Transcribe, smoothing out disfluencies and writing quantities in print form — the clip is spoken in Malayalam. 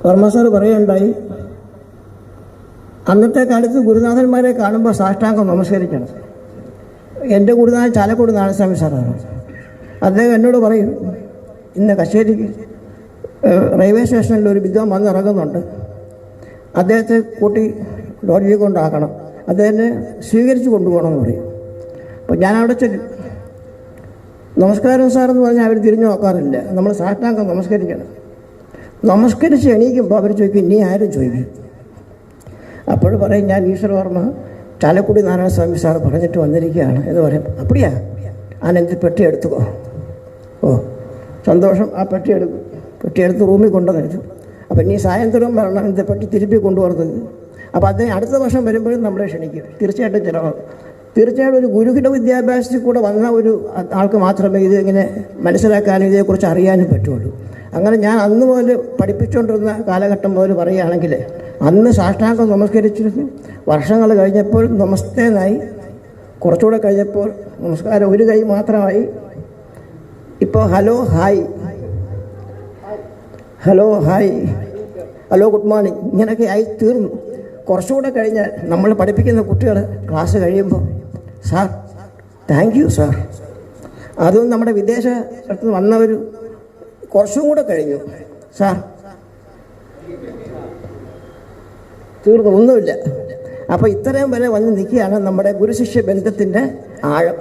വർമ്മ സാർ പറയുകയുണ്ടായി, അന്നത്തെ കാലത്ത് ഗുരുനാഥന്മാരെ കാണുമ്പോൾ സാഷ്ടാംഗം നമസ്കരിക്കണം. എൻ്റെ ഗുരുനാഥൻ ചാലക്കുടി നാരായണസ്വാമി സാറാണ്. അദ്ദേഹം എന്നോട് പറയും, ഇന്ന് കശ്ശേരിക്ക് റെയിൽവേ സ്റ്റേഷനിൽ ഒരു വിദ്വാൻ വന്നിറങ്ങുന്നുണ്ട്, അദ്ദേഹത്തെ കൂട്ടി ലോഡ്ജിൽ കൊണ്ടാക്കണം, അദ്ദേഹത്തെ സ്വീകരിച്ച് കൊണ്ടുപോകണമെന്ന് പറയും. അപ്പോൾ ഞാനവിടെ ചെല്ലും. നമസ്കാരം സാറെന്ന് പറഞ്ഞാൽ അവർ തിരിഞ്ഞു നോക്കാറില്ല. നമ്മൾ സാഷ്ടാംഗം നമസ്കരിക്കണം. നമസ്കരിച്ച് എണീക്കുമ്പോൾ അവർ ചോദിക്കും, ഇനി ആരും ചോദിക്കും. അപ്പോൾ പറയും, ഞാൻ ഈശ്വരവർമ്മ ചാലക്കുടി നാരായണസ്വാമി സാർ പറഞ്ഞിട്ട് വന്നിരിക്കുകയാണ് എന്ന് പറയും. അപ്പടിയാ, ആനന്ദി പെട്ടി എടുത്തുക്കോ. ഓ സന്തോഷം. ആ പെട്ടിയെടുത്ത് റൂമിൽ കൊണ്ടുവന്നിട്ടു. അപ്പം ഇനി സായന്തരം വരണം, ഇത് പെട്ടി തിരുപ്പി കൊണ്ടുപോകുന്നത്. അപ്പോൾ അദ്ദേഹം അടുത്ത വർഷം വരുമ്പോഴും നമ്മളെ ക്ഷണിക്കും. തീർച്ചയായിട്ടും ചിലവാകും. തീർച്ചയായിട്ടും ഒരു ഗുരുകുല വിദ്യാഭ്യാസത്തിൽ കൂടെ വന്ന ഒരു ആൾക്ക് മാത്രമേ ഇത് ഇങ്ങനെ മനസ്സിലാക്കാനും ഇതേക്കുറിച്ച് അറിയാനും പറ്റുള്ളൂ. അങ്ങനെ ഞാൻ അന്ന് മുതൽ പഠിപ്പിച്ചുകൊണ്ടിരുന്ന കാലഘട്ടം മുതൽ പറയുകയാണെങ്കിൽ, അന്ന് സാഷ്ടാംഗം നമസ്കരിച്ചിരുന്നു. വർഷങ്ങൾ കഴിഞ്ഞപ്പോൾ നമസ്തേന്നായി. കുറച്ചുകൂടെ കഴിഞ്ഞപ്പോൾ നമസ്കാരം ഒരു കൈ മാത്രമായി. ഇപ്പോൾ hello hi, hello hi, hello good morning, ഇങ്ങനെയൊക്കെ ആയി തീർന്നു. കുറച്ചുകൂടെ കഴിഞ്ഞാൽ നമ്മൾ പഠിപ്പിക്കുന്ന കുട്ടികൾ ക്ലാസ് കഴിയുമ്പോൾ, സാർ താങ്ക് യു സാർ. അതും നമ്മുടെ വിദേശത്ത് വന്നവർ കുറച്ചും കൂടെ കഴിഞ്ഞു, സാർ തീർന്നു, ഒന്നുമില്ല. അപ്പോൾ ഇത്രയും വരെ വന്ന് നിൽക്കുകയാണ് നമ്മുടെ ഗുരുശിഷ്യ ബന്ധത്തിൻ്റെ ആഴം.